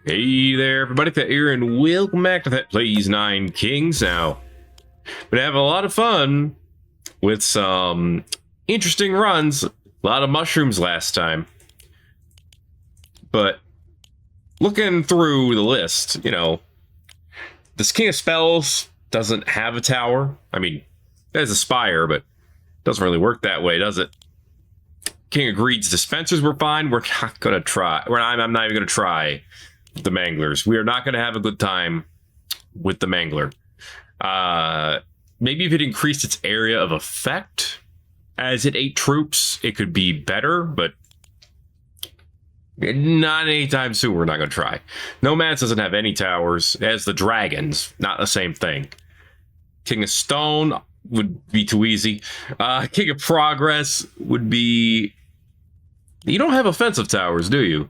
Hey there, everybody, Thet here, and welcome back to Thet Plays 9 Kings. Now, we're having a lot of fun with some interesting runs. A lot of mushrooms last time. But looking through the list, you know, this King of Spells doesn't have a tower. I mean, it has a spire, but it doesn't really work that way, does it? King of Greed's dispensers were fine. We're not going to try. I'm not even going to try the Manglers. We are not going to have a good time with the Mangler. Maybe if it increased its area of effect as it ate troops, it could be better, but not anytime soon. We're not going to try. Nomads doesn't have any towers. It has the dragons. Not the same thing. King of Stone would be too easy. King of Progress would be... You don't have offensive towers, do you?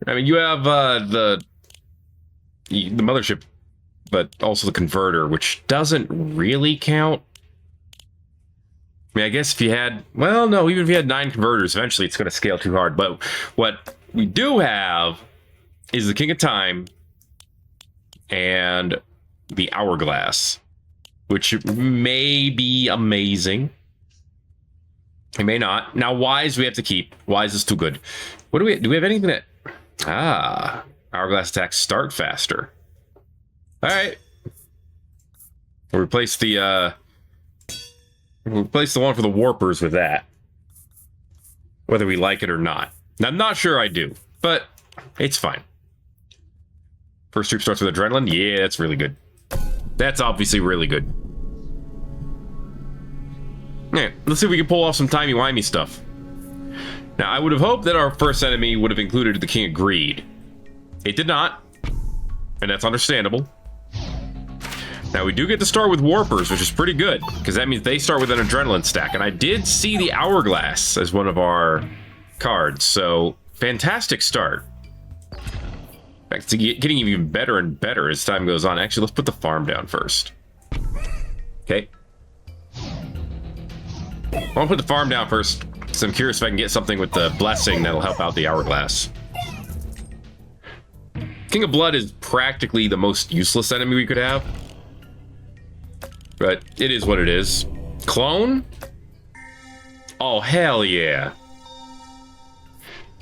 I mean, you have the mothership, but also the converter, which doesn't really count. I mean, I guess if you had... Well, no, even if you had 9 converters, eventually it's going to scale too hard. But what we do have is the King of Time and the Hourglass, which may be amazing. It may not. Now, Wise we have to keep. Wise is too good. What do we have anything that... Hourglass attacks start faster. Alright. We'll replace the one for the Warpers with that. Whether we like it or not. Now, I'm not sure I do, but it's fine. First troop starts with Adrenaline. Yeah, that's really good. That's obviously really good. Yeah, let's see if we can pull off some timey-wimey stuff. Now, I would have hoped that our first enemy would have included the King of Greed. It did not, and that's understandable. Now, we do get to start with Warpers, which is pretty good, because that means they start with an Adrenaline stack, and I did see the Hourglass as one of our cards, so fantastic start. In fact, it's getting even better and better as time goes on. Actually, let's put the farm down first. Okay. I want to put the farm down first, because I'm curious if I can get something with the Blessing that'll help out the Hourglass. King of Blood is practically the most useless enemy we could have. But it is what it is. Clone? Oh, hell yeah.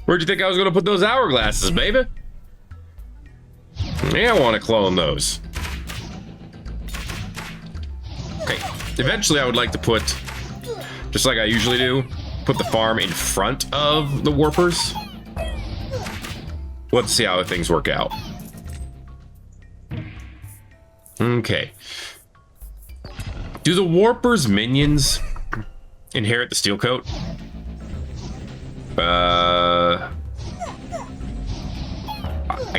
Where'd you think I was going to put those Hourglasses, baby? Yeah, I want to clone those. Okay, eventually I would like to put... Just like I usually do, put the farm in front of the Warpers. Let's see how things work out. Okay. Do the Warpers' minions inherit the Steel Coat? I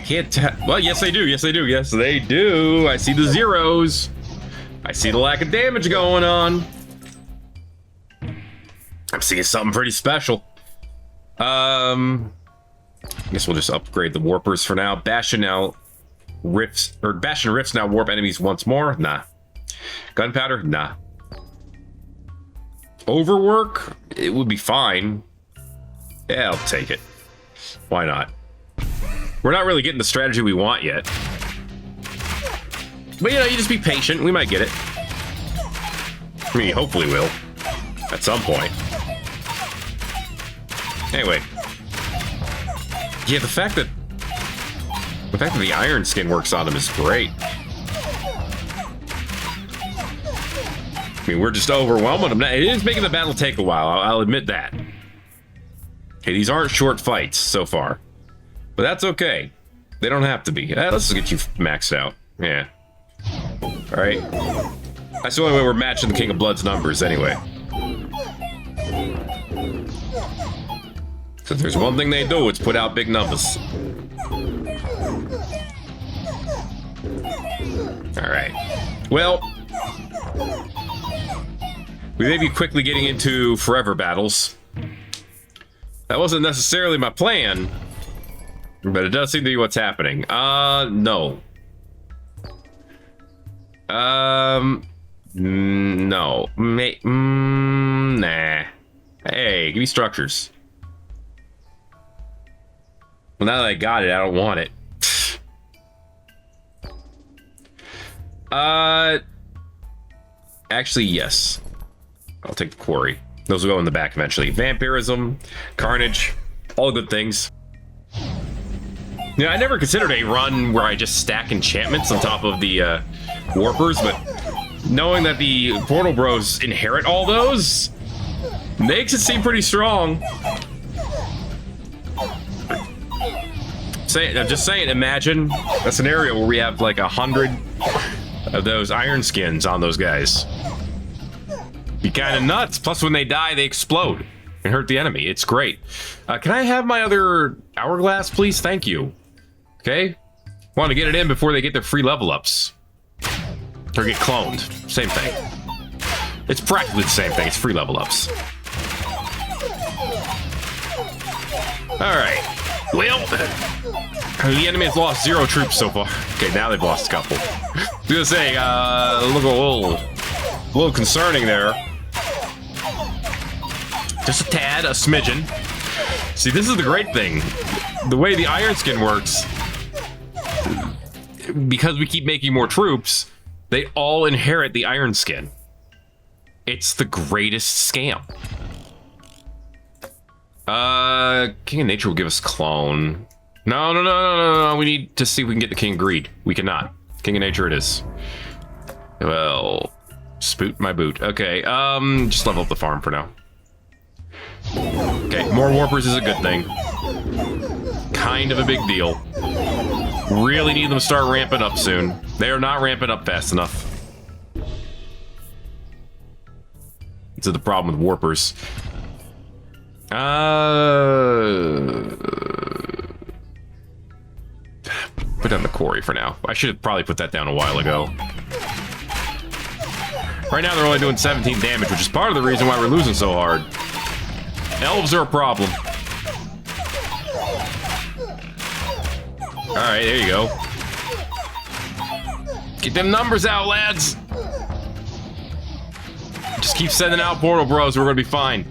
can't tell. Well, yes they do. Yes they do. Yes they do. I see the zeros. I see the lack of damage going on. I'm seeing something pretty special. I guess we'll just upgrade the Warpers for now. Bastion now rifts, or Bastion rifts now warp enemies once more. Nah. Gunpowder? Nah. Overwork? It would be fine. Yeah, I'll take it. Why not? We're not really getting the strategy we want yet. But, you know, you just be patient. We might get it. I mean, hopefully we'll. At some point. Anyway. Yeah, the fact that the iron skin works on him is great. I mean, we're just overwhelming him. It is making the battle take a while, I'll admit that. Okay, these aren't short fights so far. But that's okay. They don't have to be. Let's just get you maxed out. Yeah. Alright. That's the only way we're matching the King of Blood's numbers anyway. So if there's one thing they do, it's put out big numbers. Alright. Well, we may be quickly getting into forever battles. That wasn't necessarily my plan, but it does seem to be what's happening. No. No. Nah. Hey, give me structures. Well, now that I got it, I don't want it. Actually, yes. I'll take the quarry. Those will go in the back eventually. Vampirism, carnage, all good things. You know, I never considered a run where I just stack enchantments on top of the warpers, but knowing that the Portal Bros inherit all those makes it seem pretty strong. I'm just saying, imagine a scenario where we have like 100 of those iron skins on those guys. Be kind of nuts. Plus, when they die, they explode and hurt the enemy. It's great. Can I have my other hourglass, please? Thank you. Okay. Want to get it in before they get their free level ups. Or get cloned. Same thing. It's practically the same thing. It's free level ups. Alright. Well, the enemy has lost 0 troops so far. Okay, now they've lost a couple. I was gonna say, look a little concerning there. Just a tad, a smidgen. See, this is the great thing. The way the iron skin works, because we keep making more troops, they all inherit the iron skin. It's the greatest scam. King of Nature will give us clone. No. We need to see if we can get the King of Greed. We cannot. King of Nature it is. Well, spoot my boot. Okay, just level up the farm for now. Okay, more warpers is a good thing. Kind of a big deal. Really need them to start ramping up soon. They are not ramping up fast enough. This is the problem with warpers. Put down the quarry for now. I should have probably put that down a while ago. Right now they're only doing 17 damage, which is part of the reason why we're losing so hard. Elves are a problem. Alright, there you go. Get them numbers out, lads! Just keep sending out Portal Bros, we're gonna be fine.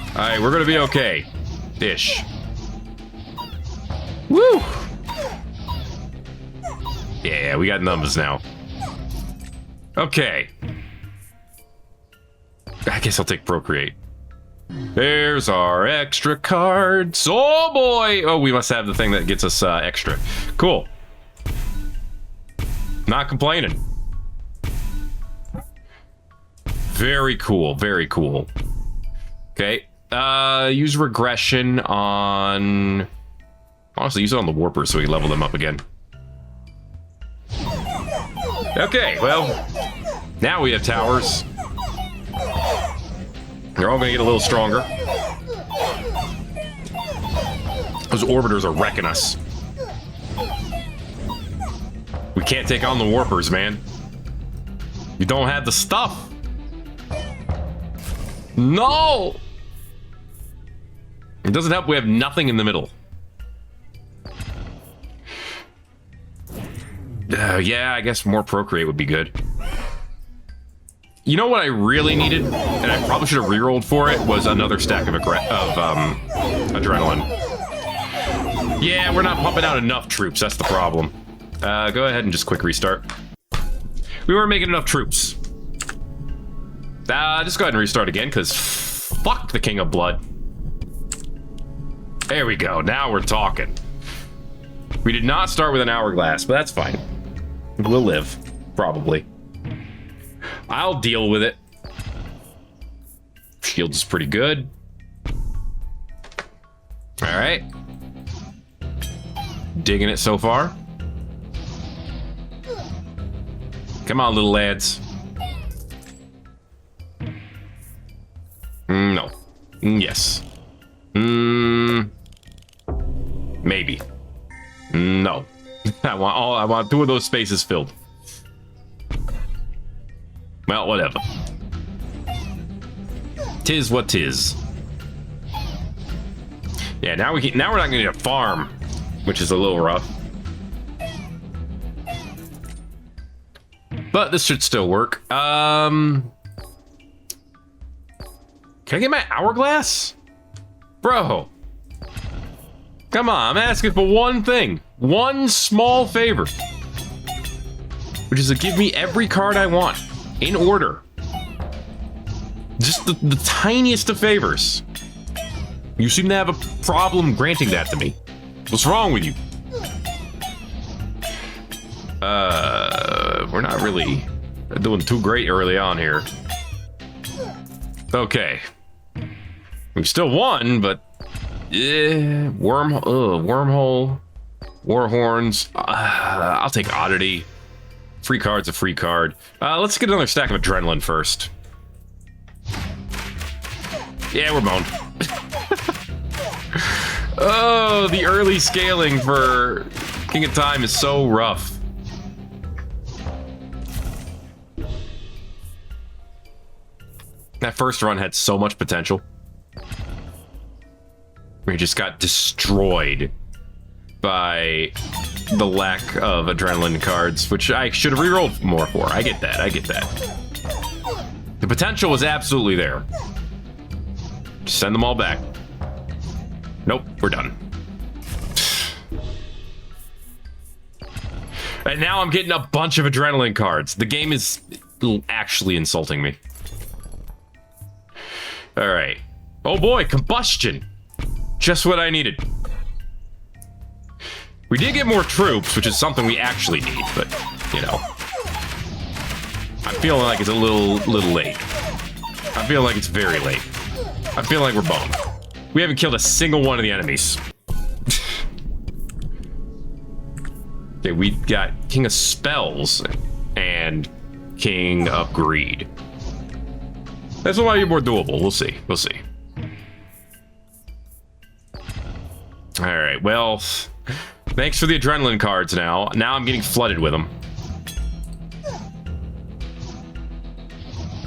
Alright, we're gonna be okay. Ish. Woo! Yeah, we got numbers now. Okay. I guess I'll take Procreate. There's our extra cards. Oh boy! Oh, we must have the thing that gets us extra. Cool. Not complaining. Very cool, very cool. Okay. Use regression on... Honestly, use it on the warpers so we level them up again. Okay, well, now we have towers. They're all gonna get a little stronger. Those orbiters are wrecking us. We can't take on the warpers, man. You don't have the stuff. No! It doesn't help we have nothing in the middle. Yeah, I guess more Procreate would be good. You know what I really needed, and I probably should have rerolled for it, was another stack of adrenaline. Yeah, we're not pumping out enough troops, that's the problem. Go ahead and just quick restart. We weren't making enough troops. Just go ahead and restart again, because fuck the King of Blood. There we go, now we're talking. We did not start with an hourglass, but that's fine. We'll live, probably. I'll deal with it. Shield is pretty good. All right. Digging it so far. Come on, little lads. No. Yes. Maybe. No. I want 2 of those spaces filled. Well, whatever. Tis what tis. Yeah, now we're not gonna need a farm, which is a little rough. But this should still work. Can I get my hourglass? Bro. Come on, I'm asking for one thing. One small favor. which is to give me every card I want in order. Just the tiniest of favors. You seem to have a problem granting that to me. What's wrong with you? We're not really doing too great early on here. Okay. We still won, but wormhole, warhorns. I'll take oddity. Free card's a free card. Let's get another stack of adrenaline first. Yeah, we're boned. Oh, the early scaling for King of Time is so rough. That first run had so much potential. We just got destroyed by the lack of adrenaline cards, which I should have rerolled more for. I get that. I get that. The potential was absolutely there. Just send them all back. Nope, we're done. And now I'm getting a bunch of adrenaline cards. The game is actually insulting me. All right. Oh boy, combustion. Just what I needed. We did get more troops, which is something we actually need, but, you know. I'm feeling like it's a little late. I'm feeling like it's very late. I'm feeling like we're boned. We haven't killed a single one of the enemies. Okay, we got King of Spells and King of Greed. This one might be more doable. We'll see. We'll see. All right. Well, thanks for the adrenaline cards now. Now I'm getting flooded with them.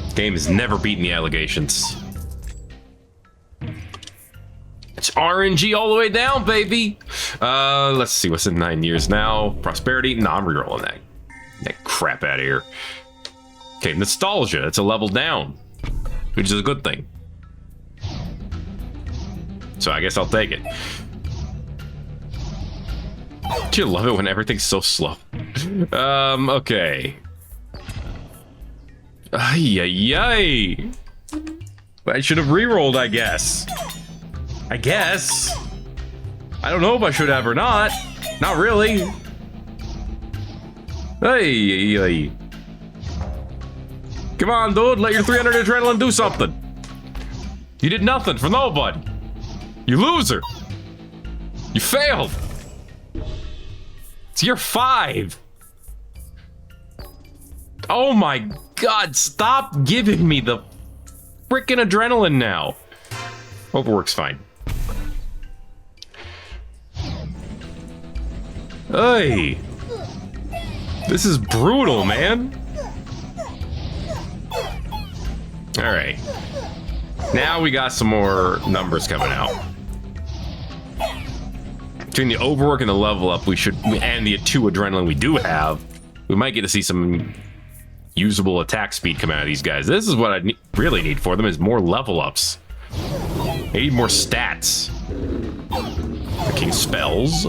This game has never beaten the allegations. It's RNG all the way down, baby. Let's see. What's in 9 years now? Prosperity? No, I'm rerolling that. That crap out of here. Okay, nostalgia. It's a level down, which is a good thing. So I guess I'll take it. Do you love it when everything's so slow? Okay. Ay. I should have rerolled, I guess. I don't know if I should have or not. Not really. Hey. Come on, dude. Let your 300 adrenaline do something. You did nothing for nobody. You loser. You failed. It's year 5. Oh my God. Stop giving me the freaking adrenaline now. Hope it works fine. Hey. This is brutal, man. All right. Now we got some more numbers coming out. Between the overwork and the level up, and the 2 adrenaline we do have, we might get to see some usable attack speed come out of these guys. This is what I really need for them, is more level ups. I need more stats. The King Spells.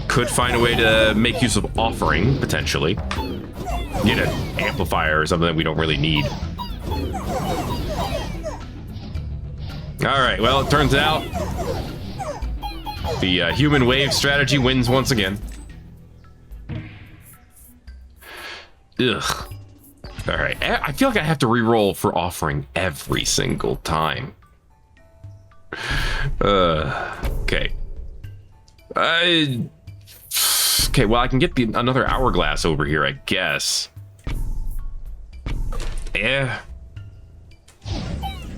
Could find a way to make use of offering, potentially. Get an amplifier or something that we don't really need. Alright, well, it turns out the human wave strategy wins once again. Ugh. Alright, I feel like I have to re-roll for offering every single time. Okay. Okay, well, I can get another Hourglass over here, I guess. Yeah.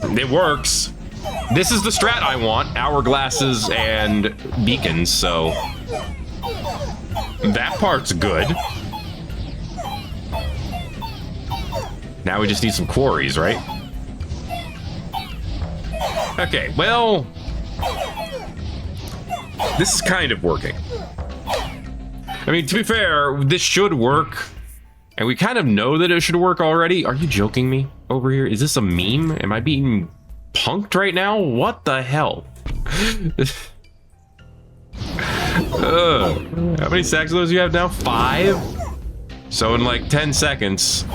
It works. This is the strat I want. Hourglasses and beacons, so... that part's good. Now we just need some quarries, right? Okay, well... this is kind of working. I mean, to be fair, this should work. And we kind of know that it should work already. Are you joking me over here? Is this a meme? Am I being punked right now? What the hell? How many stacks of those do you have now? 5? So in like 10 seconds,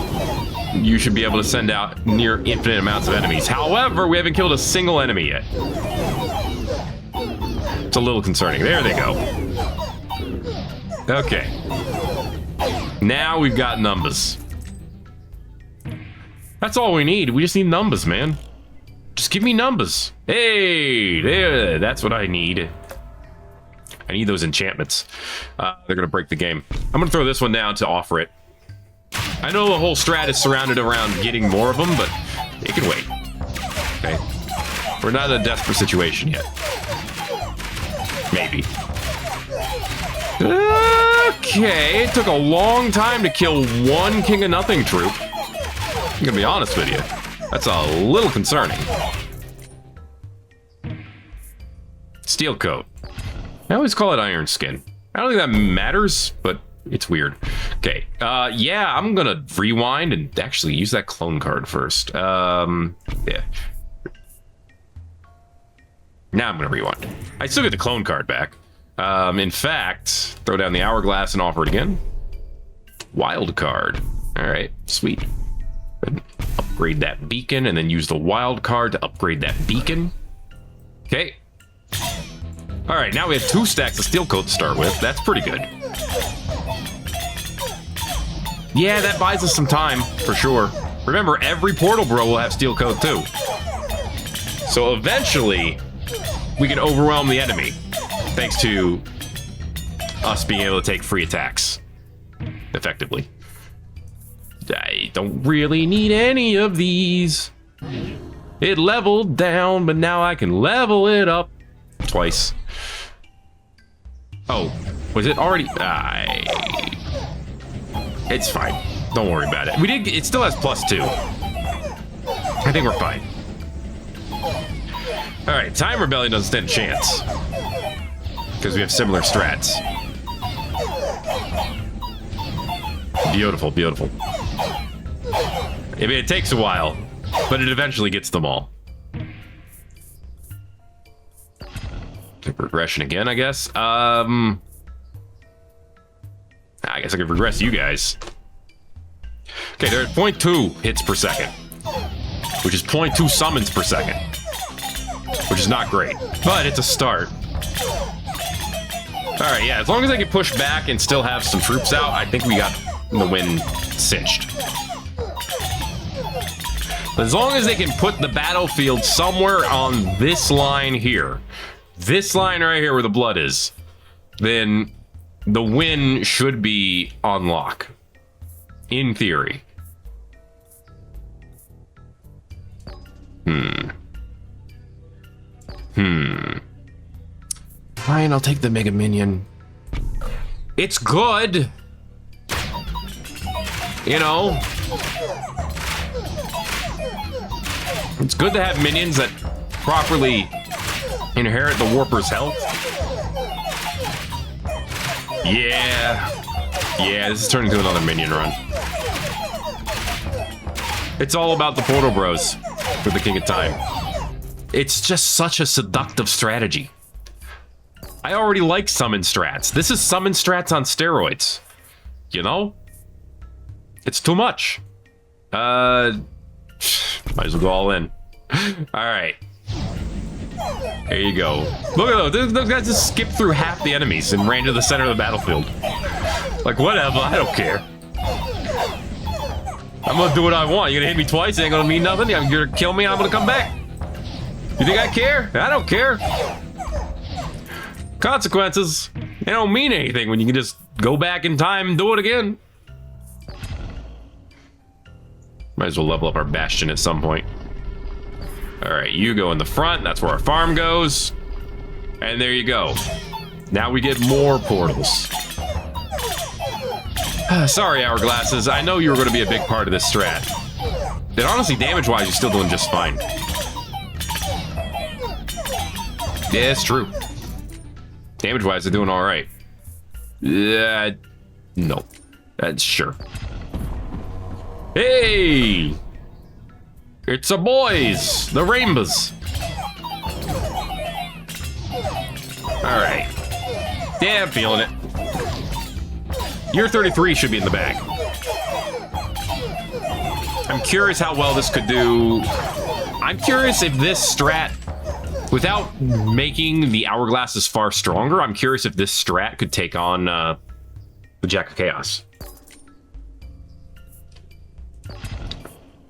you should be able to send out near infinite amounts of enemies. However, we haven't killed a single enemy yet. It's a little concerning. There they go. Okay. Now we've got numbers. That's all we need. We just need numbers, man. Just give me numbers. Hey, there. That's what I need. I need those enchantments. They're going to break the game. I'm going to throw this one down to offer it. I know the whole strat is surrounded around getting more of them, but it can wait. Okay. We're not in a desperate situation yet. Maybe. Okay, it took a long time to kill one King of Nothing troop. I'm gonna be honest with you. That's a little concerning. Steel coat. I always call it iron skin. I don't think that matters, but it's weird. Okay, yeah, I'm gonna rewind and actually use that clone card first. Yeah. Now I'm gonna rewind. I still get the clone card back. In fact, throw down the hourglass and offer it again. Wild card. All right, sweet. Upgrade that beacon and then use the wild card to upgrade that beacon. Okay. All right, now we have 2 stacks of steel coat to start with. That's pretty good. Yeah, that buys us some time for sure. Remember, every portal bro will have steel coat too. So eventually, we can overwhelm the enemy. Thanks to us being able to take free attacks effectively. I don't really need any of these. It leveled down, but now I can level it up twice. Oh, was it already? It's fine. Don't worry about it. It still has +2. I think we're fine. All right, Time Rebellion doesn't stand a chance because we have similar strats. Beautiful, beautiful. I mean, it takes a while, but it eventually gets them all. Regression again, I guess. I guess I could regress you guys. Okay, they're at 0.2 hits per second, which is 0.2 summons per second, which is not great, but it's a start. All right, yeah, as long as I can push back and still have some troops out, I think we got the win cinched. As long as they can put the battlefield somewhere on this line here, this line right here where the blood is, then the win should be on lock. In theory. Fine, I'll take the Mega Minion. It's good. You know. It's good to have minions that properly inherit the Warper's health. Yeah. Yeah, this is turning into another minion run. It's all about the Portal Bros for the King of Time. It's just such a seductive strategy. I already like summon strats. This is summon strats on steroids. You know? It's too much. Might as well go all in. Alright. There you go. Look at those. Those guys just skipped through half the enemies and ran to the center of the battlefield. Like, whatever. I don't care. I'm gonna do what I want. You're gonna hit me twice. It ain't gonna mean nothing. You're gonna kill me. I'm gonna come back. You think I care? I don't care. Consequences. They don't mean anything when you can just go back in time and do it again. Might as well level up our Bastion at some point. Alright, you go in the front. That's where our farm goes. And there you go. Now we get more portals. Sorry, Hourglasses. I know you were going to be a big part of this strat. And honestly, damage-wise, you're still doing just fine. Yeah, it's true. Damage-wise, they're doing alright. Yeah, no. Sure. Hey! It's a boys! The Rainbows! Alright. Yeah, I'm feeling it. Year 33 should be in the bag. I'm curious how well this could do. I'm curious if this strat, without making the Hourglasses far stronger, I'm curious if this strat could take on the Jack of Chaos.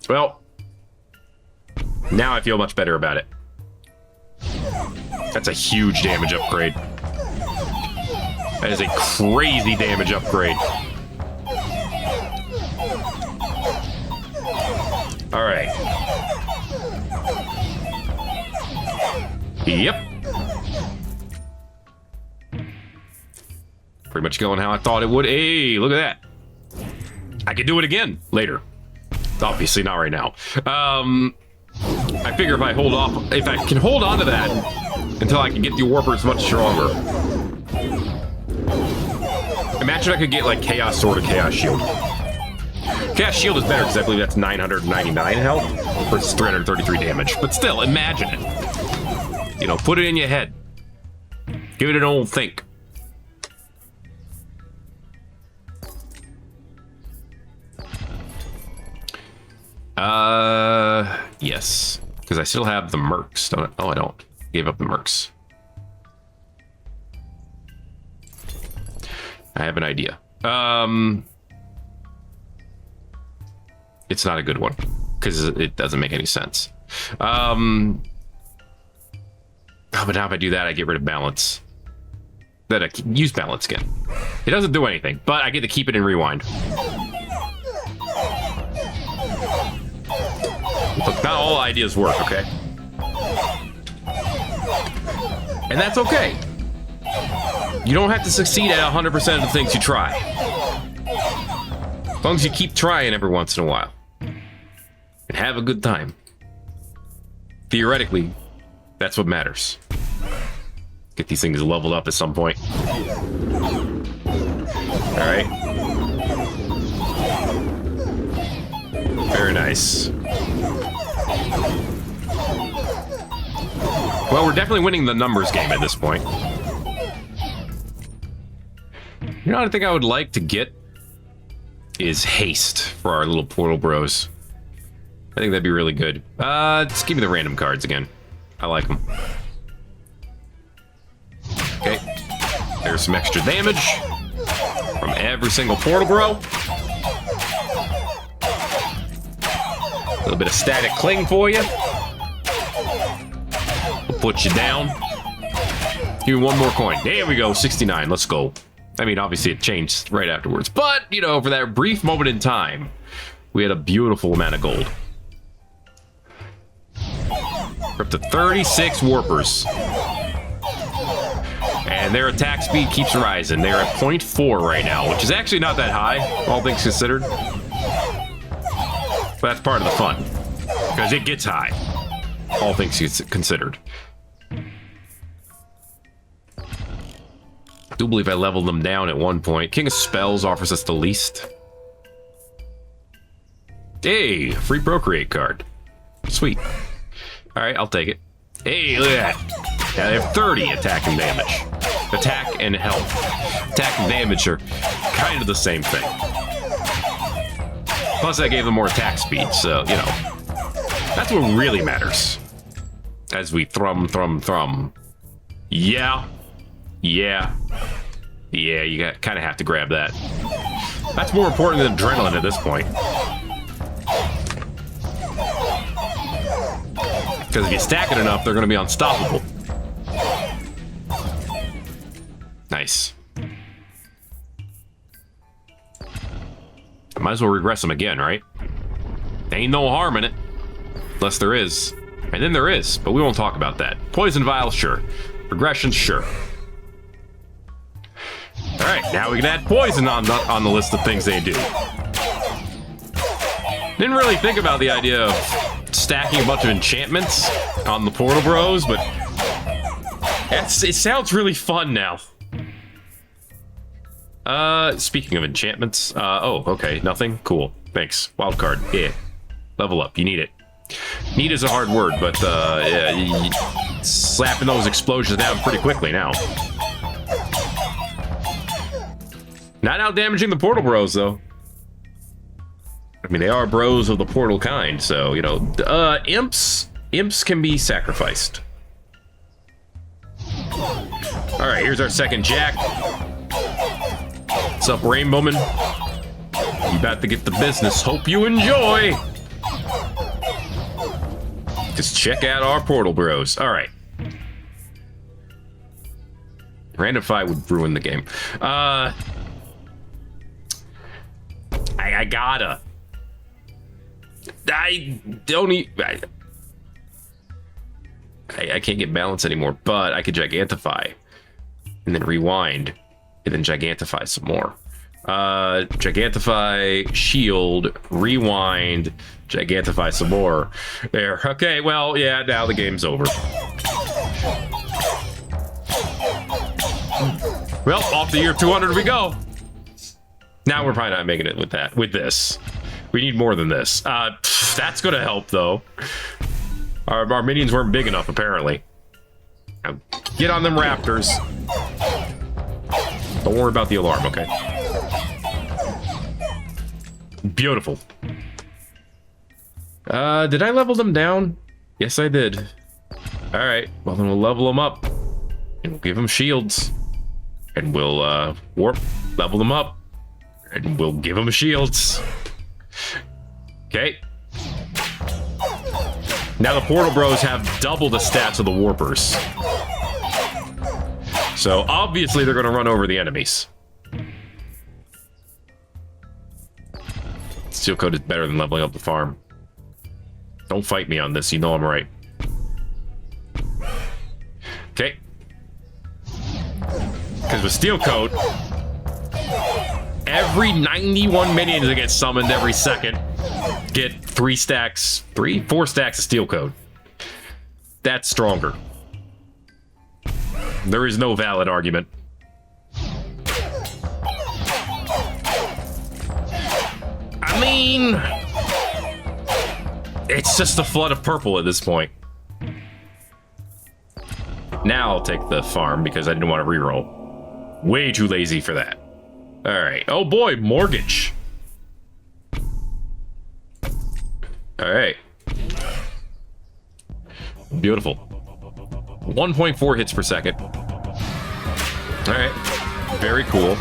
Well, now I feel much better about it. That's a huge damage upgrade. That is a crazy damage upgrade. All right. Yep. Pretty much going how I thought it would. Hey, look at that. I could do it again later. Obviously not right now. I figure if I hold off, if I can hold on to that until I can get the warpers much stronger. Imagine I could get like Chaos Sword or Chaos Shield. Chaos Shield is better because I believe that's 999 health versus 333 damage. But still, imagine it. You know, put it in your head. Give it an old think. Yes. Because I still have the mercs, don't I? Oh, I don't. Gave up the mercs. I have an idea. It's not a good one because it doesn't make any sense. Oh, but now if I do that, I get rid of balance. Then I can use balance again. It doesn't do anything, but I get to keep it in rewind. Look, not all ideas work, okay? And that's okay. You don't have to succeed at 100% of the things you try. As long as you keep trying every once in a while. And have a good time. Theoretically, that's what matters. Get these things leveled up at some point. Alright. Very nice. Well, we're definitely winning the numbers game at this point. You know what I think I would like to get? Is haste for our little portal bros. I think that'd be really good. Just give me the random cards again. I like them. Okay. There's some extra damage from every single portal bro. A little bit of static cling for you. We'll put you down. Give me one more coin. There we go, 69. Let's go. I mean, obviously it changed right afterwards, but, you know, for that brief moment in time, we had a beautiful amount of gold. We're up to 36 warpers. And their attack speed keeps rising. They're at 0.4 right now, which is actually not that high, all things considered. But that's part of the fun, because it gets high, all things considered. I do believe I leveled them down at one point. King of Spells offers us the least. Hey, free Procreate card. Sweet. All right, I'll take it. Hey, look at that. Now they have 30 attack and damage. Attack and health. Attack and damage are kind of the same thing. Plus, I gave them more attack speed, so, you know. That's what really matters. As we thrum. Yeah. Yeah. Yeah, you kind of have to grab that. That's more important than adrenaline at this point. Because if you stack it enough, they're going to be unstoppable. Nice. I might as well regress them again, right? Ain't no harm in it. Unless there is. And then there is, but we won't talk about that. Poison vials, sure. Regression, sure. Alright, now we can add poison on the list of things they do. Didn't really think about the idea of stacking a bunch of enchantments on the portal bros, but it sounds really fun now. Speaking of enchantments, oh, okay, nothing? Cool, thanks. Wild card, yeah. Level up, you need it. Need is a hard word, but yeah, slapping those explosions down pretty quickly now. Not out damaging the portal bros, though. I mean, they are bros of the portal kind, so, you know, imps can be sacrificed. All right, here's our second jack. What's up, Rainbowman? You about to get the business. Hope you enjoy. Just check out our portal bros. All right. Random fight would ruin the game. I gotta. I don't eat. I can't get balance anymore, but I could gigantify and then rewind and then gigantify some more. Gigantify, shield, rewind, gigantify some more. There. Okay, well, yeah, now the game's over. Well, off to year 200 we go. Now we're probably not making it with that. With this, we need more than this. That's gonna help though. Our minions weren't big enough apparently. Now, get on them raptors. Don't worry about the alarm, okay? Beautiful. Did I level them down? Yes, I did. All right. Well, then we'll level them up, and we'll give them shields, and we'll warp level them up. And we'll give them shields. Okay. Now the Portal Bros have double the stats of the Warpers. So obviously they're going to run over the enemies. Steel Coat is better than leveling up the farm. Don't fight me on this. You know I'm right. Okay. Because with Steel Coat, every 91 minions that get summoned every second get 4 stacks of Steel Coat. That's stronger. There is no valid argument. I mean, it's just a flood of purple at this point. Now I'll take the farm because I didn't want to reroll. Way too lazy for that. All right. Oh boy, mortgage. All right. Beautiful. 1.4 hits per second. All right. Very cool.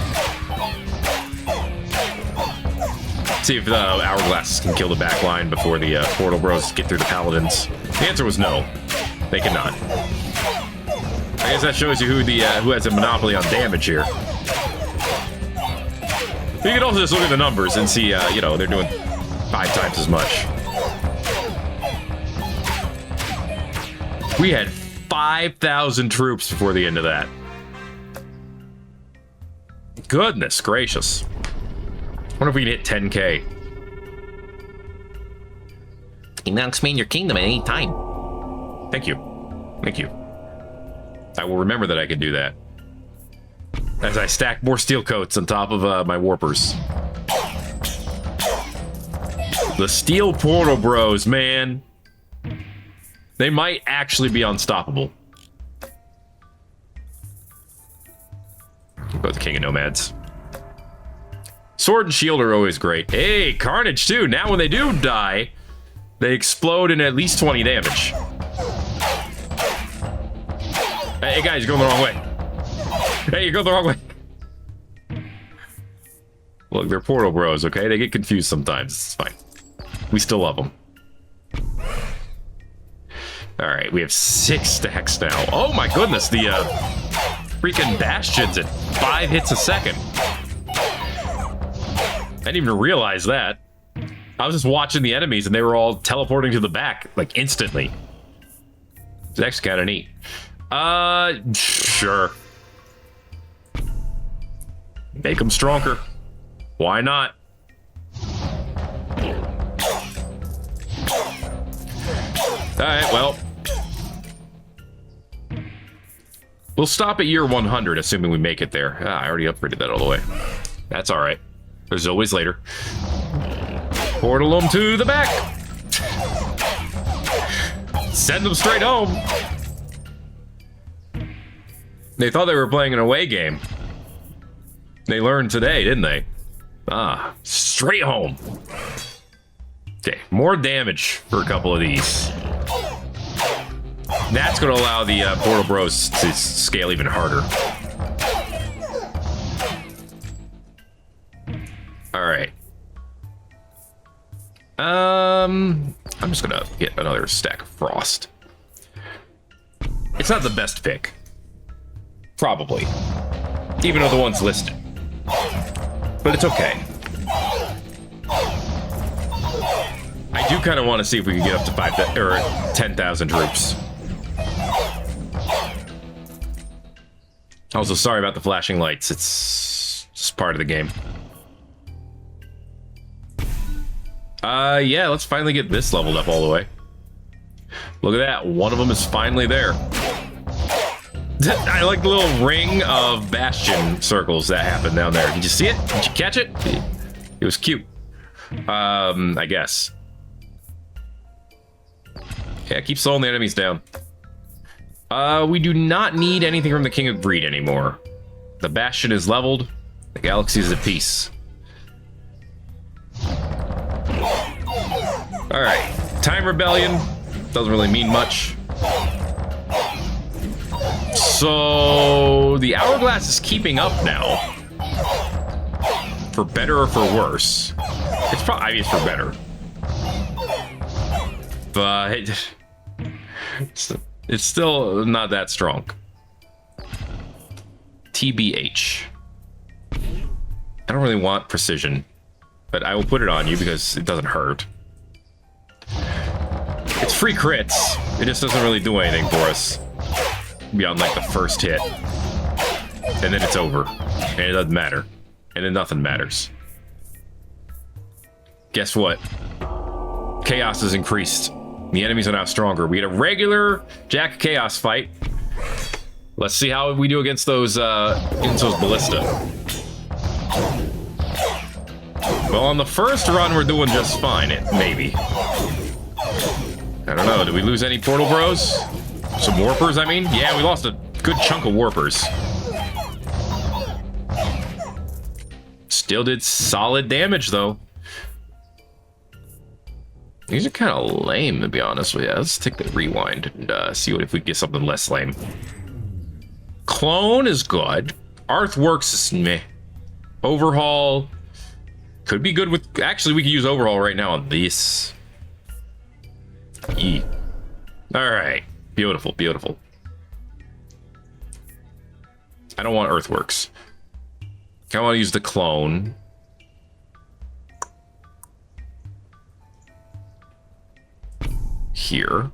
See if the Hourglass can kill the back line before the Portal Bros get through the Paladins. The answer was no. They cannot. I guess that shows you who has a monopoly on damage here. You can also just look at the numbers and see, you know, they're doing 5 times as much. We had 5,000 troops before the end of that. Goodness gracious. I wonder if we can hit 10K. You now expand your kingdom at any time. Thank you. Thank you. I will remember that I can do that. As I stack more Steel Coats on top of my Warpers. The Steel Portal Bros, man. They might actually be unstoppable. Go with the King of Nomads. Sword and Shield are always great. Hey, Carnage too. Now when they do die, they explode in at least 20 damage. Hey guys, you're going the wrong way. Hey, you're going the wrong way. Look, they're Portal Bros, okay? They get confused sometimes. It's fine. We still love them. All right, we have 6 stacks now. Oh my goodness, the freaking Bastions at 5 hits a second. I didn't even realize that. I was just watching the enemies and they were all teleporting to the back, like instantly. It's actually kind of neat. Sure. Make them stronger. Why not? Alright, well. We'll stop at year 100, assuming we make it there. Ah, I already upgraded that all the way. That's alright. There's always later. Portal them to the back. Send them straight home. They thought they were playing an away game. They learned today, didn't they? Ah, straight home. Okay, more damage for a couple of these. That's going to allow the Portal Bros to scale even harder. All right. I'm just going to get another stack of Frost. It's not the best pick. Probably. Even though the one's listed. But it's okay. I do kind of want to see if we can get up to 5,000 or 10,000 troops. Also, sorry about the flashing lights. It's just part of the game. Yeah, let's finally get this leveled up all the way. Look at that. One of them is finally there. I like the little ring of bastion circles that happened down there. Did you see it? Did you catch it? It was cute. I guess. Yeah, keep slowing the enemies down. We do not need anything from the King of Greed anymore. The bastion is leveled. The galaxy is at peace. Alright. Time Rebellion. Doesn't really mean much. So, the Hourglass is keeping up now. For better or for worse. It's probably, I mean, it's for better. But it's still not that strong. TBH. I don't really want precision, but I will put it on you because it doesn't hurt. It's free crits. It just doesn't really do anything for us beyond like the first hit. And then it's over. And it doesn't matter. And then nothing matters. Guess what? Chaos has increased. The enemies are now stronger. We had a regular Jack Chaos fight. Let's see how we do against those ballista. Well, on the first run, we're doing just fine. Maybe. I don't know. Did we lose any Portal Bros? Some Warpers, I mean? Yeah, we lost a good chunk of Warpers. Still did solid damage, though. These are kind of lame, to be honest with you. Let's take the rewind and see if we can get something less lame. Clone is good. Earthworks is meh. Overhaul could be good with... Actually, we could use Overhaul right now on this. Yee. All right. Beautiful, beautiful. I don't want Earthworks. I want to use the Clone. Here.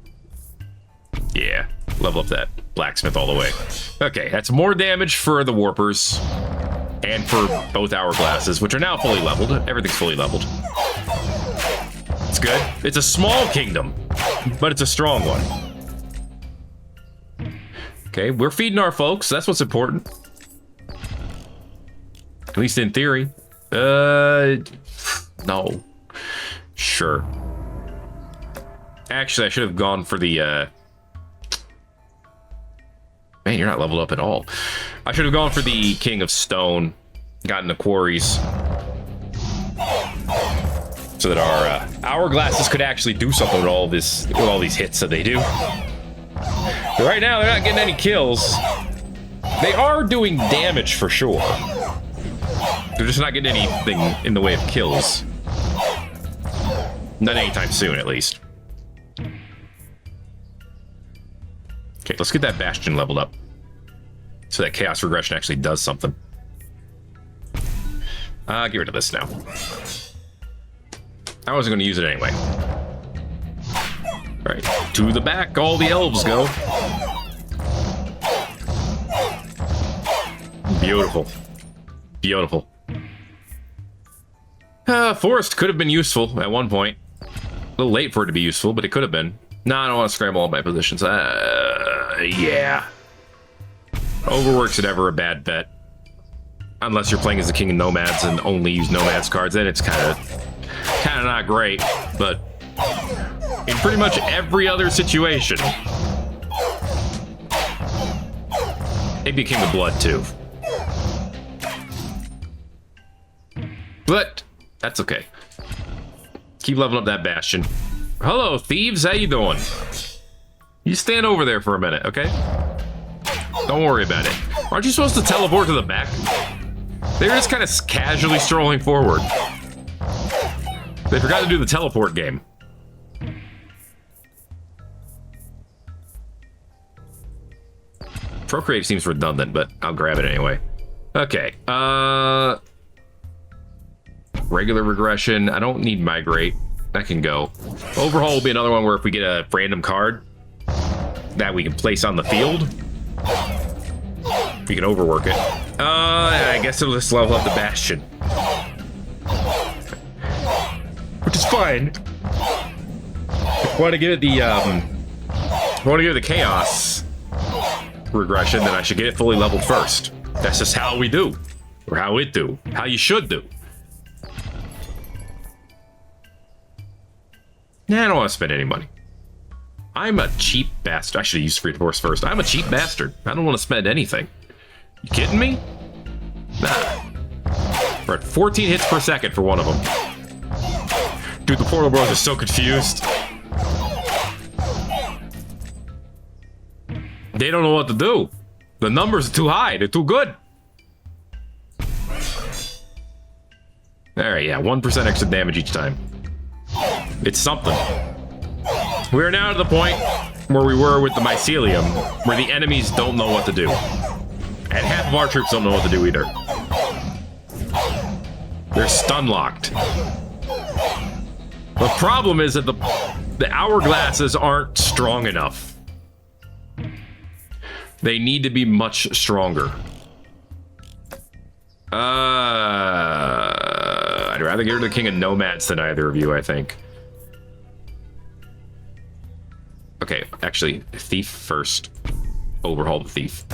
Yeah, level up that blacksmith all the way. Okay, that's more damage for the Warpers and for both Hourglasses, which are now fully leveled. Everything's fully leveled. It's good. It's a small kingdom, but it's a strong one. Okay, we're feeding our folks. That's what's important. At least in theory. No. Sure. Actually, I should have gone for the, Man, you're not leveled up at all. I should have gone for the King of Stone, gotten the quarries, so that our Hourglasses could actually do something with all this, with all these hits that they do. But right now, they're not getting any kills. They are doing damage for sure. They're just not getting anything in the way of kills. Not anytime soon, at least. Okay, let's get that Bastion leveled up. So that Chaos Regression actually does something. Get rid of this now. I wasn't going to use it anyway. Alright, to the back, all the elves go. Beautiful. Beautiful. Forest could have been useful at one point. A little late for it to be useful, but it could have been. No, I don't want to scramble all my positions. Yeah. Overworks it ever a bad bet. Unless you're playing as the King of Nomads and only use Nomads cards, then it's kind of not great. But in pretty much every other situation, it'd be King of Blood too. But that's okay. Keep leveling up that bastion. Hello, thieves. How you doing? You stand over there for a minute, okay? Don't worry about it. Aren't you supposed to teleport to the back? They're just kind of casually strolling forward. They forgot to do the teleport game. Procreate seems redundant, but I'll grab it anyway. Okay. Regular regression. I don't need migrate. That can go. Overhaul will be another one where if we get a random card that we can place on the field, we can overwork it. I guess it'll just level up the bastion, which is fine. If I want to give it the chaos regression, then I should get it fully leveled first. That's just how we do, or how it do, how you should do. Nah, I don't want to spend any money. I'm a cheap bastard. I should have used Free Force first. I'm a cheap bastard. I don't want to spend anything. You kidding me? Nah. We're at 14 hits per second for one of them. Dude, the Portal Bros are so confused. They don't know what to do. The numbers are too high. They're too good. Alright, yeah, 1% extra damage each time. It's something. We are now to the point where we were with the mycelium, where the enemies don't know what to do. And half of our troops don't know what to do either. They're stun locked. The problem is that the hourglasses aren't strong enough. They need to be much stronger. I'd rather get rid of the King of Nomads than either of you, I think. Okay, actually, Thief first. Overhaul the Thief.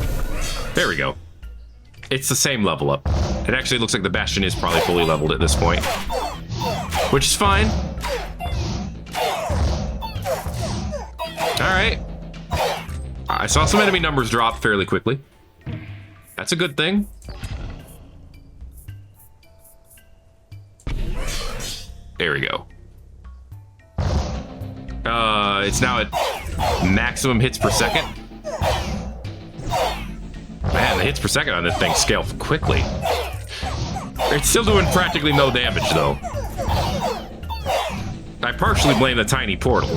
There we go. It's the same level up. It actually looks like the Bastion is probably fully leveled at this point, which is fine. Alright. I saw some enemy numbers drop fairly quickly. That's a good thing. There we go. It's now at maximum hits per second. Man, the hits per second on this thing scale quickly. It's still doing practically no damage, though. I partially blame the tiny portal.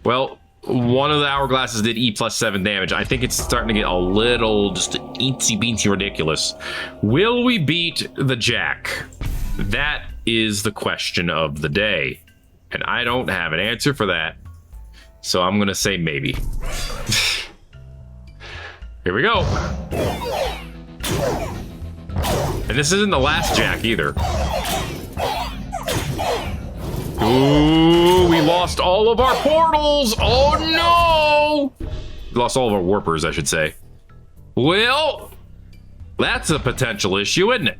Well, one of the hourglasses did E plus 7 damage. I think it's starting to get a little just eensy-beensy ridiculous. Will we beat the Jack? That is the question of the day. And I don't have an answer for that. So I'm gonna say maybe. Here we go. And this isn't the last Jack either. Ooh, we lost all of our portals. Oh no! We lost all of our warpers, I should say. Well, that's a potential issue, isn't it?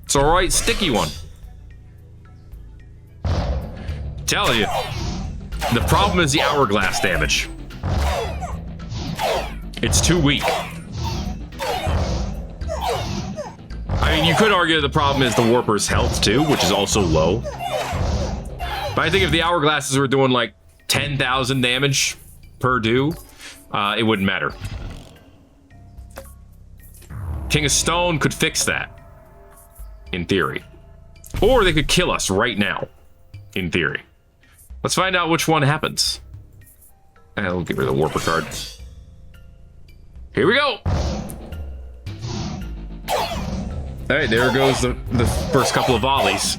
It's a right sticky one. Tell you. The problem is the hourglass damage. It's too weak. I mean, you could argue the problem is the warper's health too, which is also low. But I think if the hourglasses were doing like 10,000 damage per do, it wouldn't matter. King of Stone could fix that, in theory. Or they could kill us right now, in theory. Let's find out which one happens. I'll get rid of the warper card. Here we go. All right, there goes the first couple of volleys.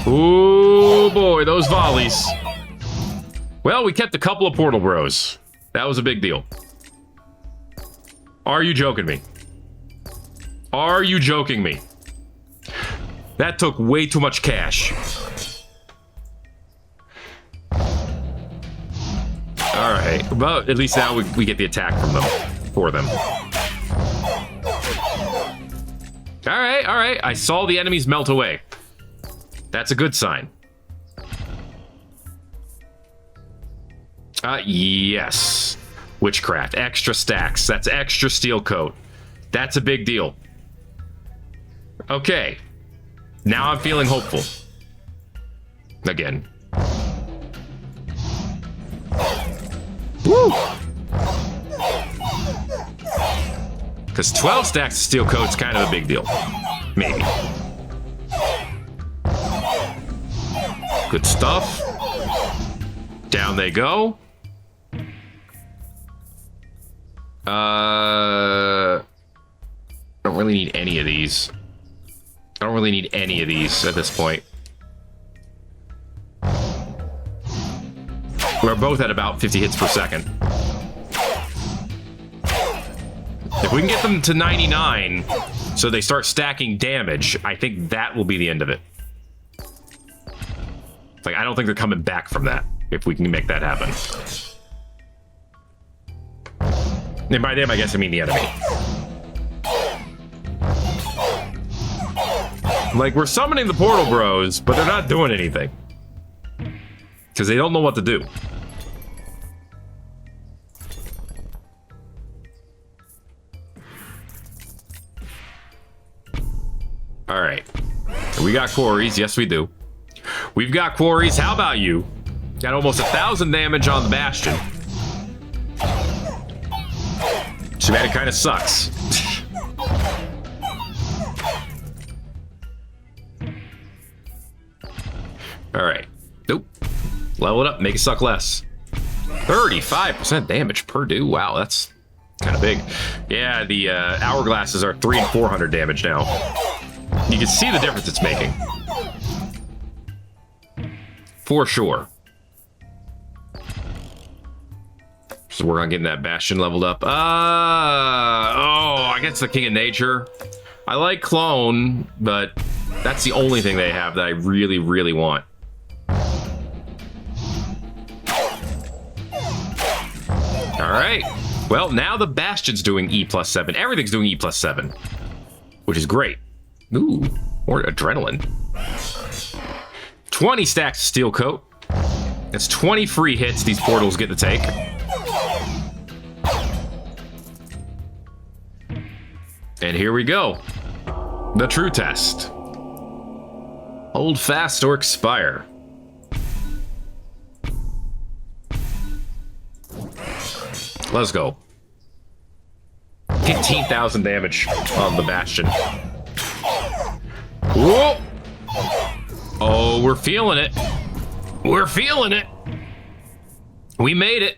Ooh, boy, those volleys. Well, we kept a couple of portal bros. That was a big deal. Are you joking me? Are you joking me? That took way too much cash. All right, but at least now we get the attack from them, for them. All right. I saw the enemies melt away. That's a good sign. Yes. Witchcraft, extra stacks. That's extra steel coat. That's a big deal. Okay. Now I'm feeling hopeful. Again. Woo! Because 12 stacks of steel coat's kind of a big deal. Maybe. Good stuff. Down they go. I don't really need any of these. I don't really need any of these at this point. We're both at about 50 hits per second. If we can get them to 99, so they start stacking damage, I think that will be the end of it. Like, I don't think they're coming back from that, if we can make that happen. And by them, I guess I mean the enemy. Like, we're summoning the Portal Bros, but they're not doing anything. Because they don't know what to do. Alright. We got quarries. Yes, we do. We've got quarries. How about you? Got almost 1,000 damage on the Bastion. Too bad it kind of sucks. Alright. Nope. Level it up. Make it suck less. 35% damage per do. Wow, that's kind of big. Yeah, the hourglasses are 300 and 400 damage now. You can see the difference it's making. For sure. Just work on getting that Bastion leveled up. Oh, I guess the King of Nature. I like Clone, but that's the only thing they have that I really, really want. Alright. Well, now the Bastion's doing E+7. Everything's doing E+7. Which is great. Ooh, more adrenaline. 20 stacks of steel coat. That's 20 free hits these portals get to take. And here we go. The true test. Hold fast or expire. Let's go. 15,000 damage on the Bastion. Whoa! Oh, we're feeling it. We're feeling it. We made it.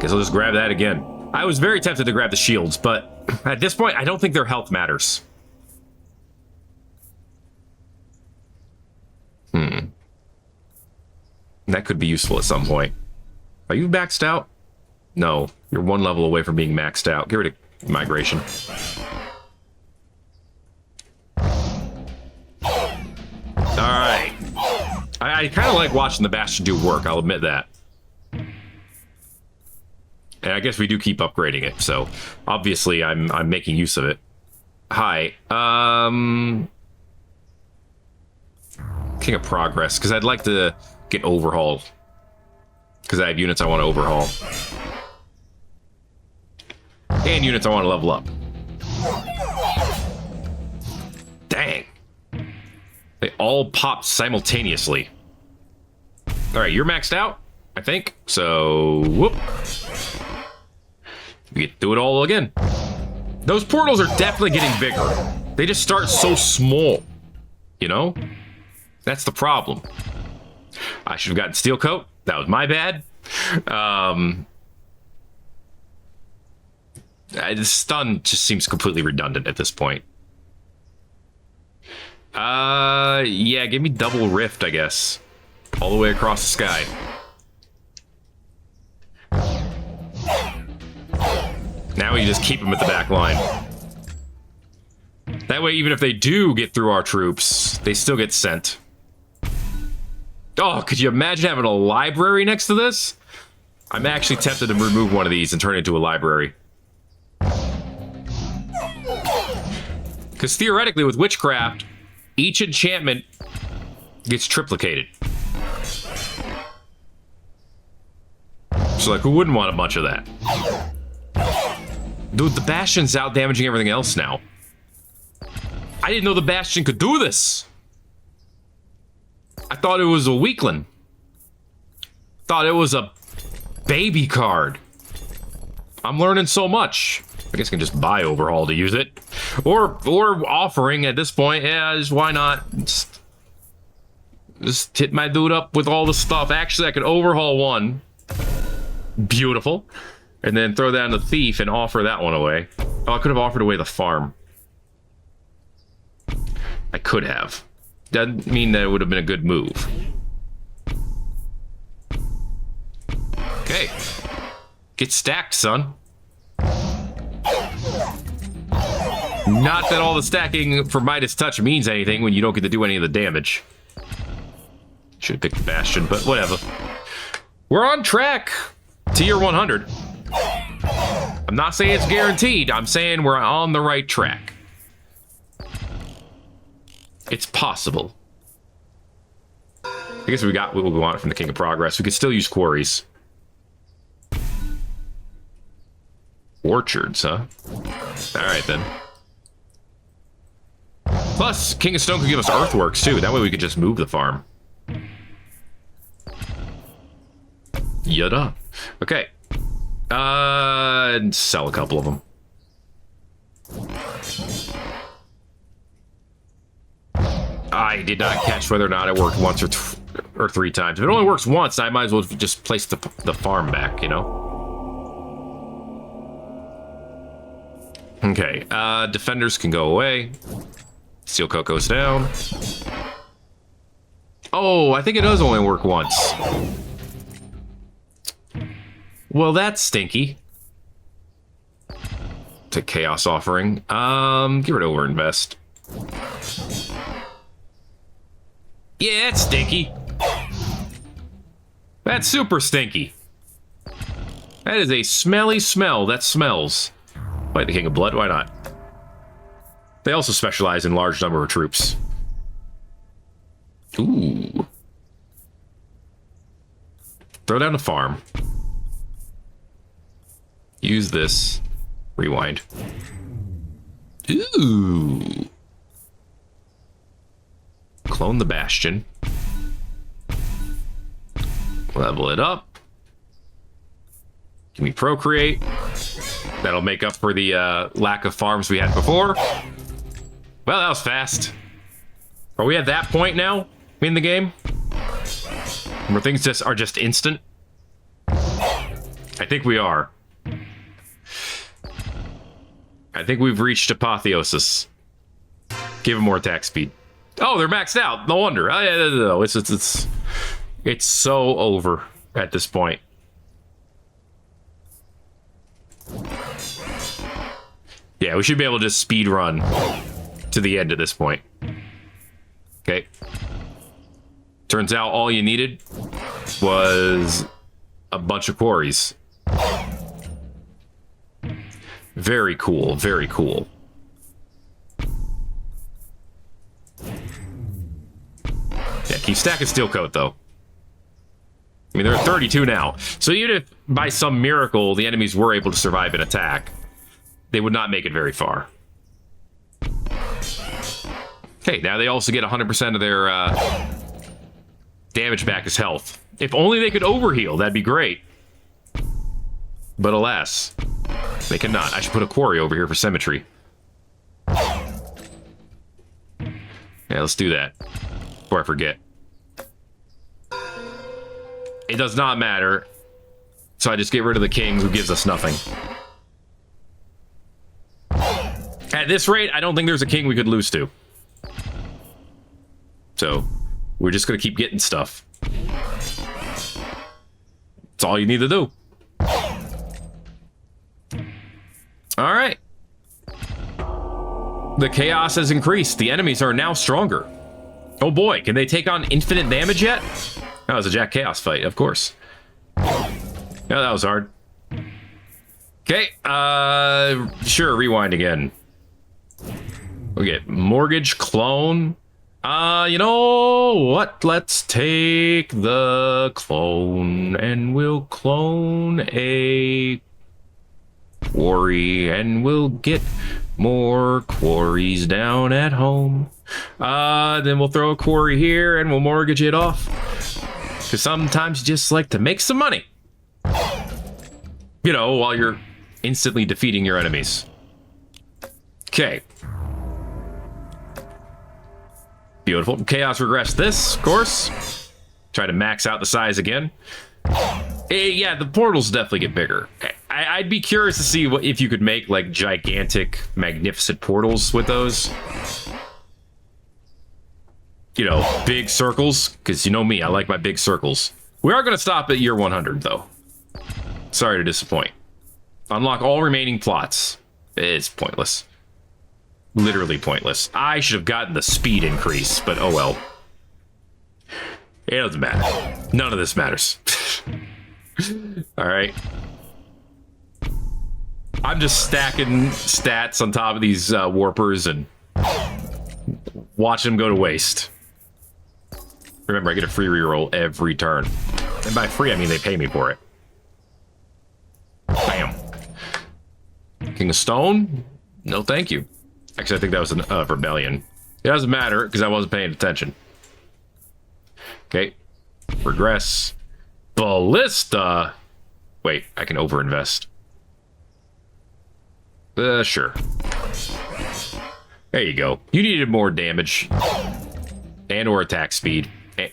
Guess I'll just grab that again. I was very tempted to grab the shields, but at this point, I don't think their health matters. That could be useful at some point. Are you maxed out? No, you're one level away from being maxed out. Get rid of migration. Alright. I kind of like watching the Bastion do work, I'll admit that. And I guess we do keep upgrading it, so obviously I'm making use of it. Hi. King of Progress, because I'd like to get overhaul. Because I have units I want to overhaul. And units I want to level up. Dang. They all popped simultaneously. Alright, you're maxed out, I think. So, whoop. We get to do it all again. Those portals are definitely getting bigger. They just start so small. You know? That's the problem. I should have gotten steel coat. That was my bad. The stun just seems completely redundant at this point. Yeah, give me double rift, I guess. All the way across the sky. Now we just keep them at the back line. That way, even if they do get through our troops, they still get sent. Oh, could you imagine having a library next to this? I'm actually tempted to remove one of these and turn it into a library. Because theoretically, with witchcraft, each enchantment gets triplicated. So, like, who wouldn't want a bunch of that? Dude, the Bastion's out damaging everything else now. I didn't know the Bastion could do this. I thought it was a weakling. Thought it was a baby card. I'm learning so much. I guess I can just buy Overhaul to use it. Or offering at this point. Yeah, just why not? Just hit my dude up with all the stuff. Actually, I could Overhaul one. Beautiful. And then throw that on the Thief and offer that one away. Oh, I could have offered away the farm. I could have. Doesn't mean that it would have been a good move. Okay. Get stacked, son. Not that all the stacking for Midas Touch means anything when you don't get to do any of the damage. Should have picked the Bastion, but whatever. We're on track. Tier 100. I'm not saying it's guaranteed. I'm saying we're on the right track. It's possible. I guess we got what we want from the King of Progress. We could still use quarries. Orchards, huh? Alright then. Plus, King of Stone could give us earthworks too. That way we could just move the farm. Yada. Okay. And sell a couple of them. I did not catch whether or not it worked once or 3 times. If it only works once, I might as well just place the farm back, you know? Okay, defenders can go away. Steel Coat goes down. Oh, I think it does only work once. Well, that's stinky. To Chaos Offering. Give it over invest. Yeah, that's stinky. That's super stinky. That is a smelly smell that smells. Fight the King of Blood, why not? They also specialize in large number of troops. Ooh. Throw down the farm. Use this. Rewind. Ooh. Clone the Bastion. Level it up. Give me Procreate. That'll make up for the lack of farms we had before. Well, that was fast. Are we at that point now in the game? Where things are just instant? I think we are. I think we've reached apotheosis. Give them more attack speed. Oh, they're maxed out. No wonder. Oh, yeah, no. It's so over at this point. Yeah, we should be able to just speed run to the end at this point. Okay. Turns out all you needed was a bunch of quarries. Very cool, very cool. Yeah, keep stacking Steel Coat, though. I mean, they're at 32 now. So even if, by some miracle, the enemies were able to survive an attack, they would not make it very far. Okay, now they also get 100% of their damage back as health. If only they could overheal, that'd be great. But alas, they cannot. I should put a quarry over here for symmetry. Yeah, let's do that before I forget. It does not matter. So I just get rid of the king who gives us nothing. At this rate, I don't think there's a king we could lose to. So we're just going to keep getting stuff. That's all you need to do. All right. The chaos has increased. The enemies are now stronger. Oh boy, can they take on infinite damage yet? That was a Jack Chaos fight, of course. Yeah, that was hard. Okay, sure, rewind again. We get Mortgage, Clone, You know what? Let's take the clone and we'll clone a quarry and we'll get more quarries down at home. Then we'll throw a quarry here and we'll mortgage it off. Because sometimes you just like to make some money. You know, while you're instantly defeating your enemies. Okay. Beautiful. Chaos regress this, of course. Try to max out the size again. Yeah, the portals definitely get bigger. I'd be curious to see if you could make like gigantic, magnificent portals with those. You know, big circles, because you know me, I like my big circles. We are going to stop at year 100, though. Sorry to disappoint. Unlock all remaining plots. It's pointless. Literally pointless. I should have gotten the speed increase, but oh well. It doesn't matter. None of this matters. Alright. I'm just stacking stats on top of these warpers and watching them go to waste. Remember, I get a free reroll every turn. And by free, I mean they pay me for it. Bam. King of Stone? No, thank you. Actually, I think that was a rebellion. It doesn't matter, because I wasn't paying attention. Okay. Regress. Ballista. Wait, I can overinvest. Sure. There you go. You needed more damage. And or attack speed.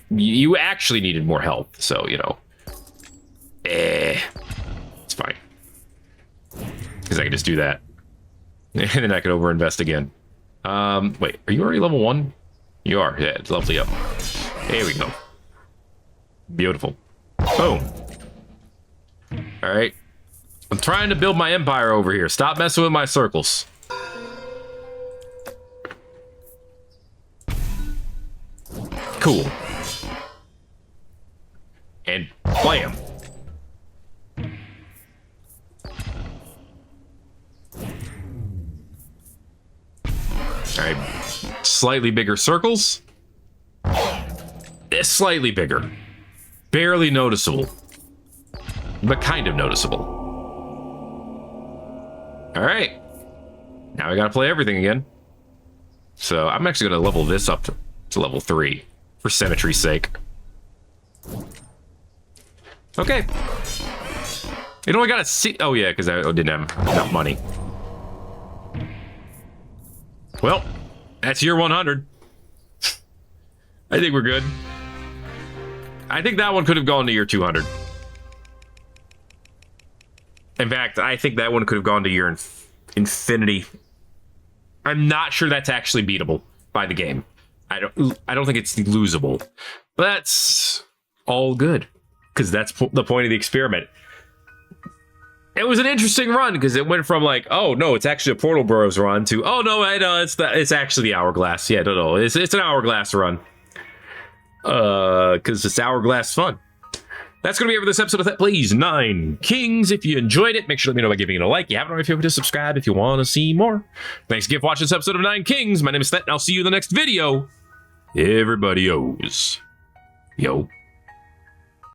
You actually needed more health, so, you know. It's fine. Because I can just do that. And then I can overinvest again. Wait, are you already level 1? You are, yeah, it's leveled up. There we go. Beautiful. Boom. Alright. I'm trying to build my empire over here. Stop messing with my circles. Cool. And blam. Alright. Slightly bigger circles. Slightly bigger. Barely noticeable. But kind of noticeable. Alright. Now I gotta play everything again. So I'm actually gonna level this up to level 3. For symmetry's sake. Okay. It only got a C. Oh yeah, because I didn't have enough money. Well, that's year 100. I think we're good. I think that one could have gone to year 200. In fact, I think that one could have gone to year infinity. I'm not sure that's actually beatable by the game. I don't think it's losable. But that's all good, because that's the point of the experiment. It was an interesting run because it went from like, oh no, it's actually a Portal Bros run to, oh no, it's actually the Hourglass. Yeah, no, it's an Hourglass run. Because it's Hourglass fun. That's going to be it for this episode of Thet Plays 9 Kings. If you enjoyed it, make sure to let me know by giving it a like. You haven't already, feel free to subscribe if you want to see more. Thanks again for watching this episode of 9 Kings. My name is Thet, and I'll see you in the next video. Everybody owes. Yo.